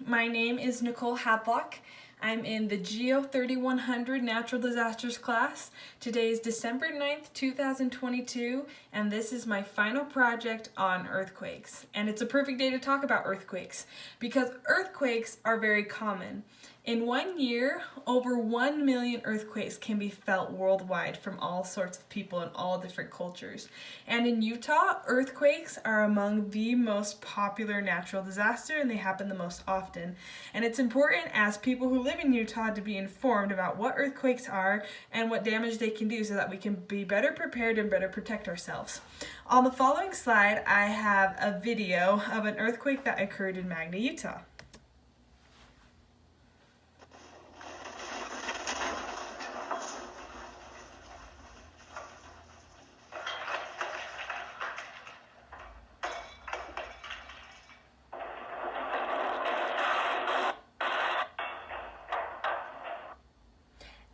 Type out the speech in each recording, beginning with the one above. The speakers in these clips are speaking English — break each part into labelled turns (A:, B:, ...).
A: my name is Nicole Hadlock. I'm in the GEO 3100 Natural Disasters class. Today is December 9th, 2022, and this is my final project on earthquakes. And it's a perfect day to talk about earthquakes because earthquakes are very common. In 1 year, over 1 million earthquakes can be felt worldwide from all sorts of people in all different cultures. And in Utah, earthquakes are among the most popular natural disaster and they happen the most often. And it's important as people who live in Utah to be informed about what earthquakes are and what damage they can do so that we can be better prepared and better protect ourselves. On the following slide, I have a video of an earthquake that occurred in Magna, Utah.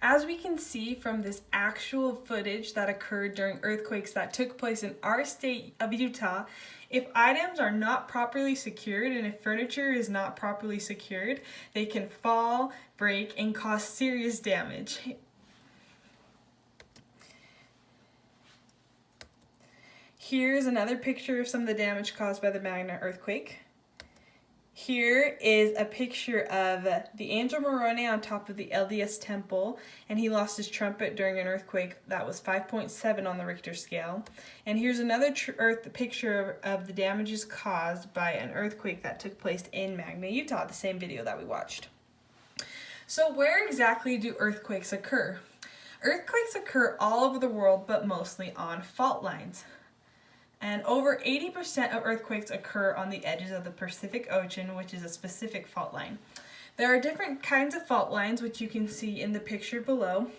A: As we can see from this actual footage that occurred during earthquakes that took place in our state of Utah, if items are not properly secured and if furniture is not properly secured, they can fall, break, and cause serious damage. Here's another picture of some of the damage caused by the Magna earthquake. Here is a picture of the angel Moroni on top of the LDS temple, and he lost his trumpet during an earthquake that was 5.7 on the Richter scale. And here's another picture of the damages caused by an earthquake that took place in Magna, Utah, the same video that we watched. So where exactly do earthquakes occur? Earthquakes occur all over the world, but mostly on fault lines. And over 80% of earthquakes occur on the edges of the Pacific Ocean, which is a specific fault line. There are different kinds of fault lines, which you can see in the picture below.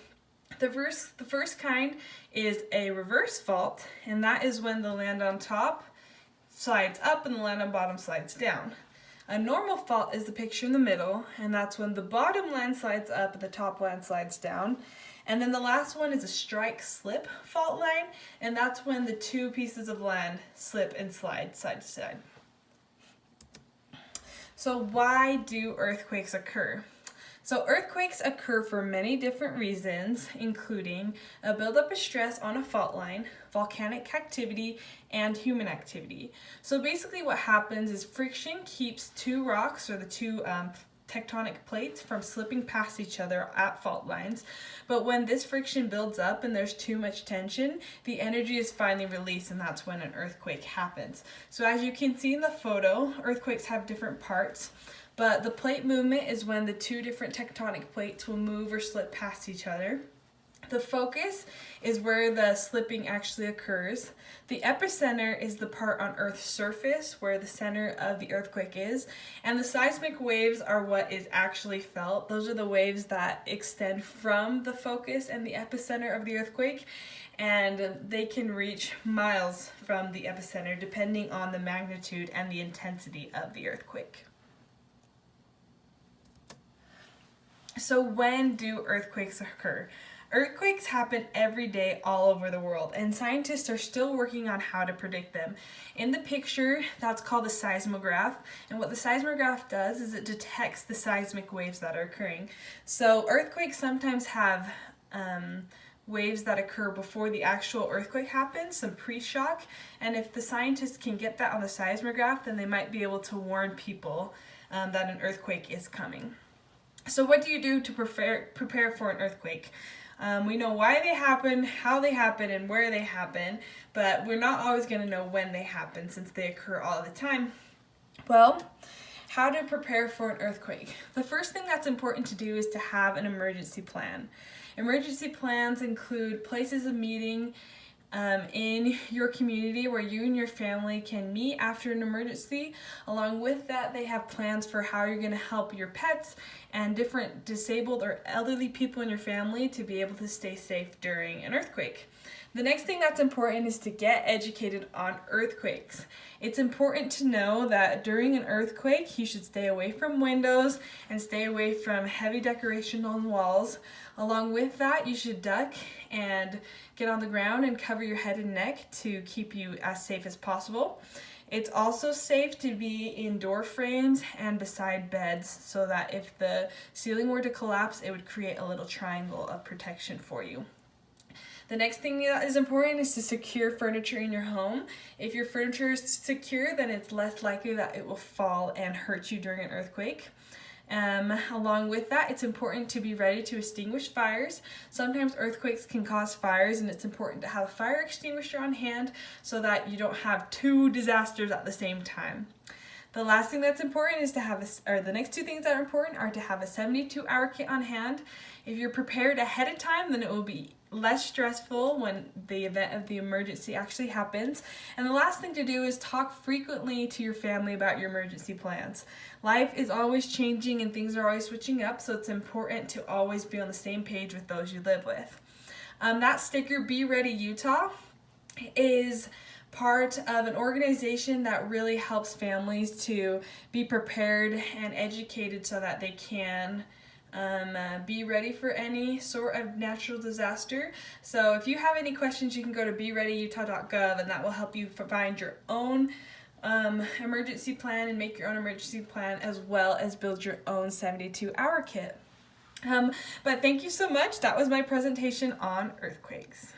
A: The first kind is a reverse fault, and that is when the land on top slides up and the land on bottom slides down. A normal fault is the picture in the middle, and that's when the bottom land slides up and the top land slides down. And then the last one is a strike-slip fault line, and that's when the two pieces of land slip and slide side to side. So why do earthquakes occur? So earthquakes occur for many different reasons, including a buildup of stress on a fault line, volcanic activity, and human activity. So basically what happens is friction keeps two rocks, or the two tectonic plates, from slipping past each other at fault lines. But when this friction builds up and there's too much tension, the energy is finally released, and that's when an earthquake happens. So as you can see in the photo, earthquakes have different parts, but the plate movement is when the two different tectonic plates will move or slip past each other. The focus is where the slipping actually occurs. The epicenter is the part on Earth's surface where the center of the earthquake is. And the seismic waves are what is actually felt. Those are the waves that extend from the focus and the epicenter of the earthquake. And they can reach miles from the epicenter depending on the magnitude and the intensity of the earthquake. So when do earthquakes occur? Earthquakes happen every day all over the world, and scientists are still working on how to predict them. In the picture, that's called a seismograph, and what the seismograph does is it detects the seismic waves that are occurring. So earthquakes sometimes have waves that occur before the actual earthquake happens, some pre-shock, and if the scientists can get that on the seismograph, then they might be able to warn people that an earthquake is coming. So what do you do to prepare for an earthquake? We know why they happen, how they happen, and where they happen, but we're not always going to know when they happen since they occur all the time. Well, how to prepare for an earthquake? The first thing that's important to do is to have an emergency plan. Emergency plans include places of meeting in your community where you and your family can meet after an emergency. Along with that, they have plans for how you're going to help your pets and different disabled or elderly people in your family to be able to stay safe during an earthquake. The next thing that's important is to get educated on earthquakes. It's important to know that during an earthquake, you should stay away from windows and stay away from heavy decoration on walls. Along with that, you should duck and get on the ground and cover your head and neck to keep you as safe as possible. It's also safe to be in door frames and beside beds so that if the ceiling were to collapse, it would create a little triangle of protection for you. The next thing that is important is to secure furniture in your home. If your furniture is secure, then it's less likely that it will fall and hurt you during an earthquake. Along with that, it's important to be ready to extinguish fires. Sometimes earthquakes can cause fires, and it's important to have a fire extinguisher on hand so that you don't have two disasters at the same time. The last thing that's important is to have the next two things that are important are to have a 72-hour kit on hand. If you're prepared ahead of time, then it will be less stressful when the event of the emergency actually happens. And the last thing to do is talk frequently to your family about your emergency plans. Life is always changing and things are always switching up, so it's important to always be on the same page with those you live with. That sticker, Be Ready Utah, is part of an organization that really helps families to be prepared and educated so that they can be ready for any sort of natural disaster. So if you have any questions, you can go to bereadyutah.gov, and that will help you find your own emergency plan and make your own emergency plan, as well as build your own 72-hour kit. But thank you so much. That was my presentation on earthquakes.